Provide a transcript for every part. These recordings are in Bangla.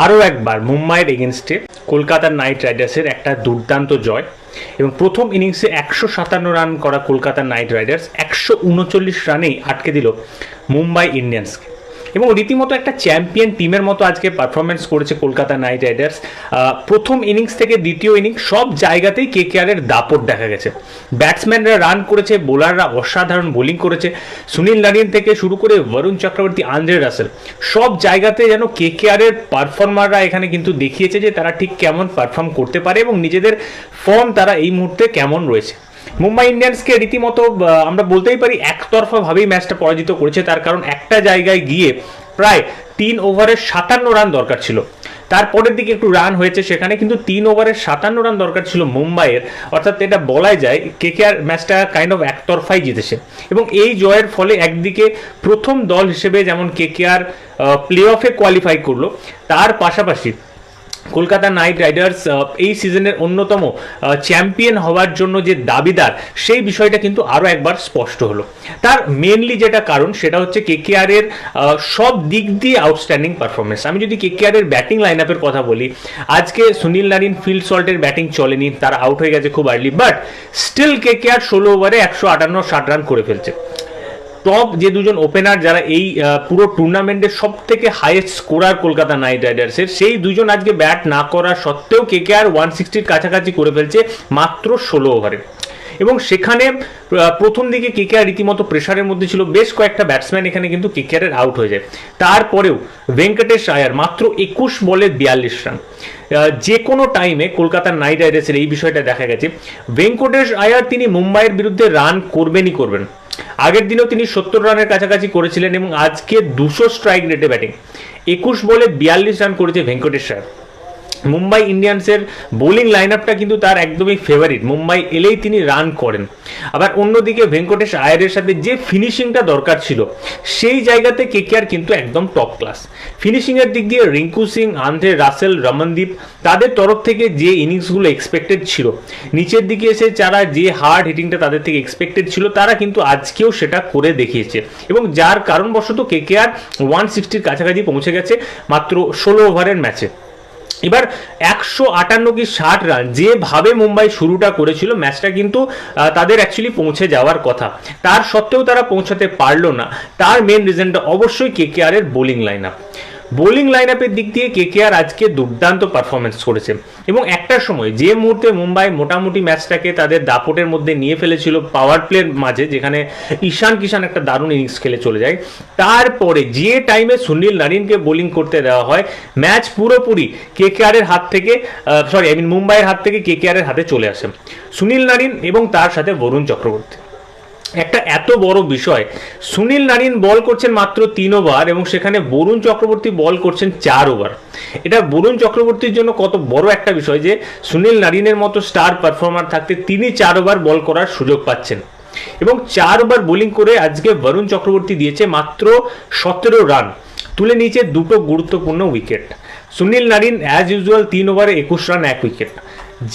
আরও একবার মুম্বাইয়ের এগেনস্টে কলকাতার নাইট রাইডার্সের একটা দুর্দান্ত জয় এবং প্রথম ইনিংসে 157 রান করা কলকাতার নাইট রাইডার্স 139 রানেই আটকে দিল মুম্বাই ইন্ডিয়ান্সকে এবং রীতিমতো একটা চ্যাম্পিয়ন টিমের মতো আজকে পারফরমেন্স করেছে কলকাতা নাইট রাইডার্স। প্রথম ইনিংস থেকে দ্বিতীয় ইনিংস সব জায়গাতেই কেকেআরের দাপট দেখা গেছে। ব্যাটসম্যানরা রান করেছে, বোলাররা অসাধারণ বোলিং করেছে। সুনীল নারিন থেকে শুরু করে বরুণ চক্রবর্তী, আন্দ্রে রাসেল, সব জায়গাতে যেন কেকেআরের পারফর্মাররা এখানে কিন্তু দেখিয়েছে যে তারা ঠিক কেমন পারফর্ম করতে পারে এবং নিজেদের ফর্ম তারা এই মুহূর্তে কেমন রয়েছে। মুম্বাই ইন্ডিয়ান্সকে রীতিমতো আমরা বলতেই পারি একতরফাভাবেই ম্যাচটা পরাজিত করেছে, তার কারণ একটা জায়গায় গিয়ে প্রায় 3 ওভারে 57 রান দরকার ছিল। তারপরের দিকে একটু রান হয়েছে সেখানে, কিন্তু 3 ওভারে 57 রান দরকার ছিল মুম্বাইয়ের, অর্থাৎ এটা বলাই যায় কেকেআর ম্যাচটা কাইন্ড অফ একতরফাই জিতেছে। এবং এই জয়ের ফলে একদিকে প্রথম দল হিসেবে যেমন কেকেআর প্লে অফে কোয়ালিফাই করলো, তার পাশাপাশি কলকাতা নাইট রাইডার্স এই সিজনের অন্যতম চ্যাম্পিয়ন হওয়ার জন্য যে দাবিদার, সেই বিষয়টা কিন্তু আরও একবার স্পষ্ট হলো। তার মেনলি যেটা কারণ সেটা হচ্ছে কেকেআরের সব দিক দিয়ে আউটস্ট্যান্ডিং পারফরমেন্স। আমি যদি কেকেআরের ব্যাটিং লাইন আপের কথা বলি, আজকে সুনীল নারিন, ফিল সল্টের ব্যাটিং চলেনি, তারা আউট হয়ে গেছে খুব আর্লি, বাট স্টিল কেকেআর 16 ওভারে 158-60 রান করে ফেলছে। টপ যে দুজন ওপেনার যারা এই পুরো টুর্নামেন্টের সব থেকে হাইয়েস্ট স্কোরার কলকাতা নাইট রাইডার্সের, সেই দুজন আজকে ব্যাট না করা সত্ত্বেও কেকেআর 160-র কাছাকাছি করে ফেলছে মাত্র 16 ওভারে। এবং সেখানে প্রথম দিকে কেকেআর রীতিমতো প্রেশারের মধ্যে ছিল, বেশ কয়েকটা ব্যাটসম্যান এখানে কিন্তু কেকেআরের আউট হয়ে যায়। তারপরেও ভেঙ্কটেশ আয়ার মাত্র 21 বলে 42 রান। যে কোনো টাইমে কলকাতার নাইট রাইডার্সের এই বিষয়টা দেখা গেছে, ভেঙ্কটেশ আয়ার তিনি মুম্বাইয়ের বিরুদ্ধে রান করবেনই করবেন। আগের দিনেও তিনি 70 রানের কাছাকাছি করেছিলেন এবং আজকে 200 স্ট্রাইক রেটে ব্যাটিং, 21 বলে 42 রান করেছে ভেঙ্কটেশ আয়ার। মুম্বাই ইন্ডিয়ান্সের বোলিং লাইন আপটা কিন্তু তার একদমই ফেভারিট, মুম্বাই এলেই তিনি রান করেন। আবার অন্যদিকে ভেঙ্কটেশ আয়ারের সাথে যে ফিনিশিংটা দরকার ছিল, সেই জায়গাতে কেকেআর কিন্তু একদম টপ ক্লাস। ফিনিশিংয়ের দিক দিয়ে রিঙ্কু সিং, আন্দ্রে রাসেল, রমনদীপ, তাদের তরফ থেকে যে ইনিংসগুলো এক্সপেক্টেড ছিল, নিচের দিকে এসে যারা যে হার্ড হিটিংটা তাদের থেকে এক্সপেক্টেড ছিল, তারা কিন্তু আজকেও সেটা করে দেখিয়েছে এবং যার কারণবশত কেকেআর 160-র কাছাকাছি পৌঁছে গেছে মাত্র 16 ওভারের ম্যাচে। এবার 158 কি 60 রান যেভাবে মুম্বাই শুরুটা করেছিল, ম্যাচটা কিন্তু তাদের অ্যাকচুয়ালি পৌঁছে যাওয়ার কথা, তার সত্ত্বেও তারা পৌঁছাতে পারলো না। তার মেন রিজনটা অবশ্যই কেকেআরের bowling line up. Bowling line আপের দিক দিয়ে কেকেআর আজকে দুর্দান্ত পারফরমেন্স করেছে এবং একটা সময় যে মুহূর্তে মুম্বাই মোটামুটি ম্যাচটাকে তাদের দাপটের মধ্যে নিয়ে ফেলেছিল পাওয়ার প্লের মাঝে, যেখানে ঈশান কিষান একটা দারুণ ইনিংস খেলে চলে যায়, তারপরে যে টাইমে সুনীল নারিনকে বোলিং করতে দেওয়া হয়, ম্যাচ পুরোপুরি কেকেআরের হাত থেকে মুম্বাইয়ের হাত থেকে কেকেআরের হাতে চলে আসে। সুনীল নারিন এবং তার সাথে বরুণ চক্রবর্তী, একটা এত বড় বিষয়, সুনীল নারিন বল করছেন মাত্র 3 ওভার এবং সেখানে বরুণ চক্রবর্তী বল করছেন 4 ওভার। এটা বরুণ চক্রবর্তীর জন্য কত বড় একটা বিষয় যে সুনীল নারিনের মতো স্টার পারফর্মার থাকতে তিনি 4 ওভার বল করার সুযোগ পাচ্ছেন এবং 4 ওভার বোলিং করে আজকে বরুণ চক্রবর্তী দিয়েছে মাত্র 17 রান, তুলে নিয়েছে দুটো গুরুত্বপূর্ণ wicket. Sunil Narine as usual 3 ওভারে 21 রান, 1 উইকেট।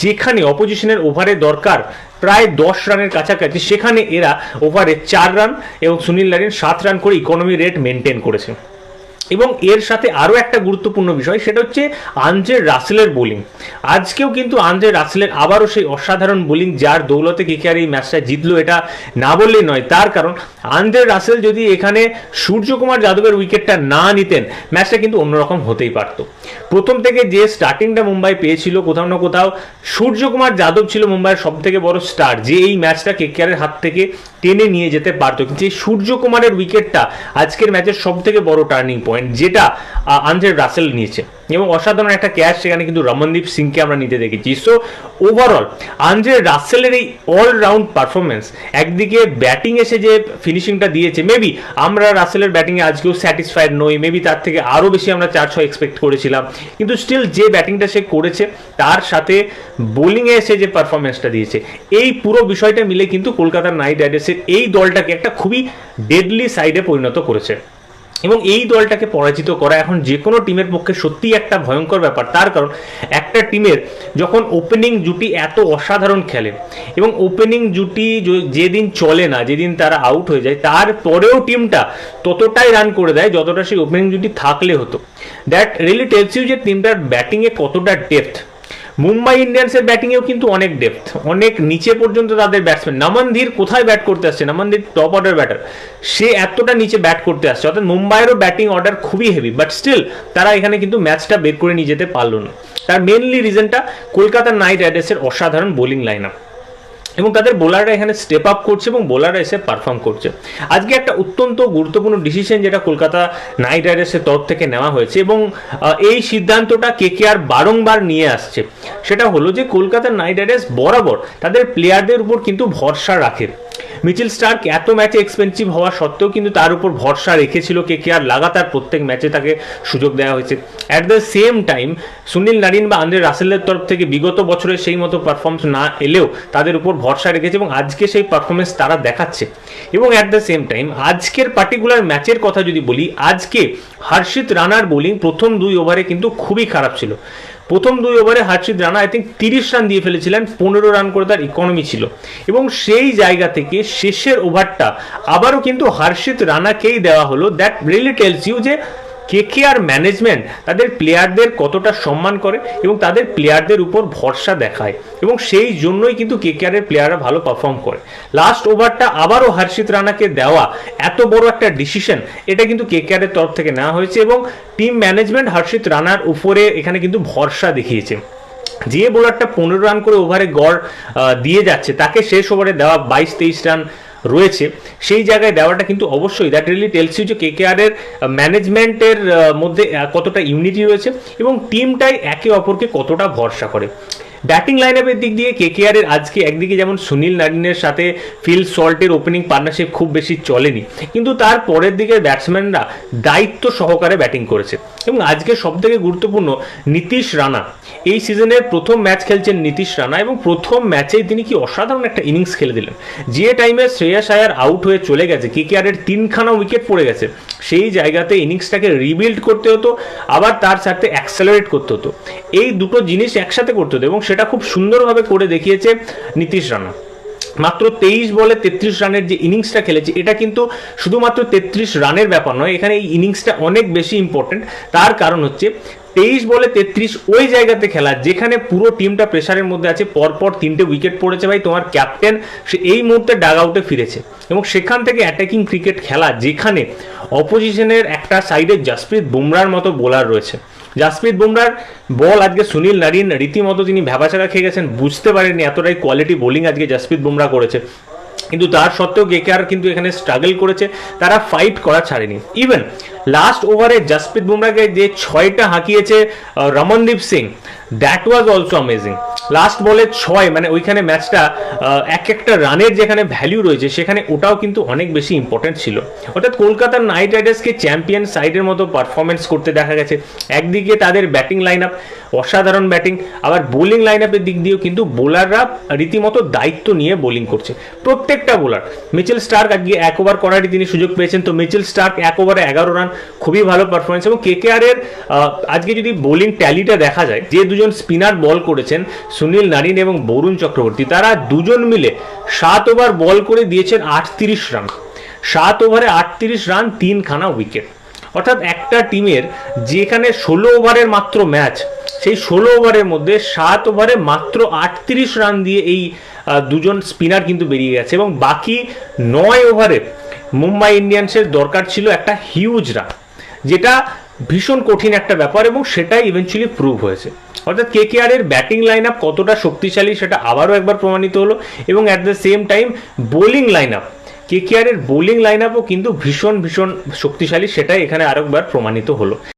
যেখানে অপোজিশনের ওভারে দরকার প্রায় 10 রানের কাছাকাছি, সেখানে এরা ওভারে 4 রান এবং সুনীল নারিন 7 রান করে ইকোনমি রেট মেনটেন করেছে। এবং এর সাথে আরও একটা গুরুত্বপূর্ণ বিষয়, সেটা হচ্ছে আন্দ্রে রাসেলের বোলিং। আজকেও কিন্তু আন্দ্রে রাসেলের আবারও সেই অসাধারণ বোলিং, যার দৌলতে কেকেআর এই ম্যাচটা জিতলো, এটা না বললেই নয়। তার কারণ আন্দ্রে রাসেল যদি এখানে সূর্যকুমার যাদবের উইকেটটা না নিতেন, ম্যাচটা কিন্তু অন্যরকম হতেই পারত। প্রথম থেকে যে স্টার্টিংটা মুম্বাই পেয়েছিল, কোথাও না কোথাও সূর্যকুমার যাদব ছিল মুম্বাইয়ের সব থেকে বড় স্টার, যে এই ম্যাচটা কেকেআরের হাত থেকে টেনে নিয়ে যেতে পারতো। কিন্তু এই সূর্যকুমারের উইকেটটা আজকের ম্যাচের সব থেকে বড় টার্নিং পয়েন্ট, যেটা আন্দ্রে রাসেল নিয়েছে এবং অসাধারণ একটা ক্যাচ সেখানে কিন্তু রমনদীপ সিংকে আমরা নিতে দেখেছি। সো ওভারঅল আন্দ্রে রাসেলের এই অলরাউন্ড পারফরমেন্স, একদিকে ব্যাটিং এসে যে ফিনিশিংটা দিয়েছে, মেবি আমরা রাসেলের ব্যাটিংয়ে আজকেও স্যাটিসফাইড নই, মেবি তার থেকে আরও বেশি আমরা 4-6 এক্সপেক্ট করেছিলাম, কিন্তু স্টিল যে ব্যাটিংটা সে করেছে, তার সাথে বোলিংয়ে এসে যে পারফরমেন্সটা দিয়েছে, এই পুরো বিষয়টা মিলে কিন্তু কলকাতার নাইট রাইডার্সের এই দলটাকে একটা খুবই ডেডলি সাইডে পরিণত করেছে। এবং এই দলটাকে পরাজিত করা এখন যে কোনো টিমের পক্ষে সত্যিই একটা ভয়ঙ্কর ব্যাপার। তার কারণ একটা টিমের যখন ওপেনিং জুটি এত অসাধারণ খেলে এবং ওপেনিং জুটি যেদিন চলে না, যেদিন তারা আউট হয়ে যায়, তারপরেও টিমটা ততটাই রান করে দেয় যতটা সেই ওপেনিং জুটি থাকলে হতো। দ্যাট রিয়েলি টেলস ইউ যে টিমটার ব্যাটিংয়ে কতটা ডেপথ। মুম্বাই ইন্ডিয়ান্সের ব্যাটিংয়েও কিন্তু অনেক ডেপথ, অনেক নিচে পর্যন্ত তাদের ব্যাটসম্যান। নামানধীর কোথায় ব্যাট করতে আসছে? নামানধীর টপ অর্ডার ব্যাটার, সে এতটা নিচে ব্যাট করতে আসছে। অর্থাৎ মুম্বাইয়েরও ব্যাটিং অর্ডার খুবই হেভি, বাট স্টিল তারা এখানে কিন্তু ম্যাচটা বের করে নিয়ে যেতে পারলো না। তার মেনলি রিজনটা কলকাতা নাইট রাইডার্সের অসাধারণ বোলিং লাইন আপ, এবং তাদের বোলাররা এখানে স্টেপ আপ করছে এবং বোলাররা এসে পারফর্ম করছে। আজকে একটা অত্যন্ত গুরুত্বপূর্ণ ডিসিশন যেটা কলকাতা নাইট রাইডার্সের তরফ থেকে নেওয়া হয়েছে, এবং এই সিদ্ধান্তটা কেকেআর বারংবার নিয়ে আসছে। সেটা হলো যে কলকাতা নাইট রাইডার্স বরাবর তাদের প্লেয়ারদের উপর কিন্তু ভরসা রাখে। মিচেল স্টার্ক এত ম্যাচে এক্সপেন্সিভ হওয়া সত্ত্বেও কিন্তু তার উপর ভরসা রেখেছিল কেকেআর, লাগাতার প্রত্যেক ম্যাচে তাকে সুযোগ দেওয়া হয়েছে। At the same time Sunil Narine বা আন্দ্রে রাসেলের তরফ থেকে বিগত বছরে সেই মতো পারফরমেন্স না এলেও তাদের উপর ভরসা রেখেছে এবং আজকে সেই পারফরমেন্স তারা দেখাচ্ছে। এবং অ্যাট দ্য সেম টাইম আজকের পার্টিকুলার ম্যাচের কথা যদি বলি, আজকে হর্ষিত রানার বোলিং প্রথম 2 ওভারে কিন্তু খুবই খারাপ ছিল। প্রথম 2 ওভারে হর্ষিত রানা আই থিঙ্ক 30 রান দিয়ে ফেলেছিলেন, 15 রান করে তার ইকোনমি ছিল, এবং সেই জায়গা থেকে শেষের ওভারটা আবারও কিন্তু হর্ষিত রানাকেই দেওয়া হলো। দ্যাট রিয়েলি টেলস ইউ যে কেকেআর ম্যানেজমেন্ট তাদের প্লেয়ারদের কতটা সম্মান করে এবং তাদের প্লেয়ারদের উপর ভরসা দেখায়, এবং সেই জন্যই কিন্তু কেকেআরের প্লেয়াররা ভালো পারফর্ম করে। লাস্ট ওভারটা আবারও হর্ষিত রানাকে দেওয়া এত বড় একটা ডিসিশন, এটা কিন্তু কেকেআরের তরফ থেকে নেওয়া হয়েছে, এবং টিম ম্যানেজমেন্ট হর্ষিত রানার উপরে এখানে কিন্তু ভরসা দেখিয়েছে। যে বোলারটা 15 রান করে ওভারে গড় দিয়ে যাচ্ছে, তাকে শেষ ওভারে দেওয়া 22-23 রান রয়েছে, সেই জায়গায় দেওয়াটা কিন্তু অবশ্যই দ্যাট রিয়েলি টেলস ইউ যে কেকেআরের ম্যানেজমেন্টের মধ্যে কতটা ইউনিটি রয়েছে এবং টিমটাই একে অপরকে কতটা ভরসা করে। ব্যাটিং লাইন আপের দিক দিয়ে কেকেআরের আজকে একদিকে যেমন সুনীল নারিনের সাথে ফিল সল্টের ওপেনিং পার্টনারশিপ খুব বেশি চলেনি, কিন্তু তার পরের দিকে ব্যাটসম্যানরা দায়িত্ব সহকারে ব্যাটিং করেছে। এবং আজকে সবথেকে গুরুত্বপূর্ণ নীতিশ রানা, এই সিজনের প্রথম ম্যাচ খেলছেন নীতিশ রানা, এবং প্রথম ম্যাচেই তিনি কি অসাধারণ একটা ইনিংস খেলে দিলেন। যে টাইমে শ্রেয়াস আয়ার আউট হয়ে চলে গেছে, কেকেআরের 3খানা উইকেট পড়ে গেছে, সেই জায়গাতে ইনিংসটাকে রিবিল্ড করতে হতো, আবার তার সাথে অ্যাক্সেলারেট করতে হতো, এই দুটো জিনিস একসাথে করতে হতো, এবং সেটা খুব সুন্দরভাবে করে দেখিয়েছে নীতিশ রানা। মাত্র 23 বলে 33 রানের যে ইনিংসটা খেলেছে, এটা কিন্তু শুধুমাত্র 33 রানের ব্যাপার নয়, এখানে এই ইনিংসটা অনেক বেশি ইম্পর্টেন্ট। তার কারণ হচ্ছে 23 বলে 33 ওই জায়গাতে খেলা যেখানে পুরো টিমটা প্রেসারের মধ্যে আছে, পরপর 3টে উইকেট পড়েছে ভাই, তোমার ক্যাপ্টেন সে এই মুহূর্তে ডাগ আউটে ফিরেছে, এবং সেখান থেকে অ্যাটাকিং ক্রিকেট খেলা যেখানে অপোজিশনের একটা সাইডে জসপ্রীত বুমরার মতো বোলার রয়েছে। জসপ্রীত বুমরার বল আজকে সুনীল নারিন রীতিমতো তিনি ভ্যাবাচাকা খেয়ে গেছেন, বুঝতে পারেননি এতটাই কোয়ালিটি বোলিং আজকে জসপ্রীত বুমরা করেছে, কিন্তু তার সত্ত্বেও কেকেআর কিন্তু এখানে স্ট্রাগল করেছে, তারা ফাইট করা ছাড়েনি। ইভেন লাস্ট ওভারে জসপ্রীত বুমরাকে যে 6টা হাঁকিয়েছে Ramandeep Singh, that was also amazing. Last বলে 6, মানে ওইখানে ম্যাচটা এক একটা রানের যেখানে ভ্যালু রয়েছে সেখানে ওটাও কিন্তু অনেক বেশি ইম্পর্টেন্ট ছিল। অর্থাৎ কলকাতা নাইট রাইডার্সকে চ্যাম্পিয়ন সাইডের মতো পারফরমেন্স করতে দেখা গেছে। একদিকে তাদের ব্যাটিং লাইন আপ অসাধারণ ব্যাটিং, আবার বোলিং লাইন আপের দিক দিয়েও কিন্তু বোলাররা রীতিমতো দায়িত্ব নিয়ে বোলিং করছে প্রত্যেকটা বোলার। মিচেল স্টার্ক আজকে 1 ওভার করারই তিনি সুযোগ পেয়েছেন, তো মিচেল স্টার্ক 1 ওভারে 11 রান, খুবই ভালো পারফরমেন্স। এবং কেকেআরের আজকে যদি বোলিং ট্যালিটা দেখা যায়, যে দুজন স্পিনার বল করেছেন সুনীল নারিন এবং বরুণ চক্রবর্তী, তারা দুজন মিলে 7 ওভার বল করে দিয়েছেন 38 রান। 7 ওভারে 38 রান, 3খানা উইকেট। অর্থাৎ একটা টিমের যেখানে 16 ওভারের মাত্র ম্যাচ, সেই 16 ওভারের মধ্যে 7 ওভারে মাত্র 38 রান দিয়ে এই দুজন স্পিনার কিন্তু বেরিয়ে গেছে, এবং বাকি 9 ওভারে মুম্বাই ইন্ডিয়ান্সের দরকার ছিল একটা হিউজ রান, যেটা ভীষণ কঠিন একটা ব্যাপার, এবং সেটাই ইভেন্চুয়ালি প্রুভ হয়েছে। অর্থাৎ কেকেআরের ব্যাটিং লাইন আপ কতটা শক্তিশালী সেটা আবারও একবার প্রমাণিত হলো, এবং at the same time bowling line up, কেকেআরের বোলিং লাইন আপও কিন্তু ভীষণ ভীষণ শক্তিশালী, সেটাই এখানে আরেকবার প্রমাণিত হলো।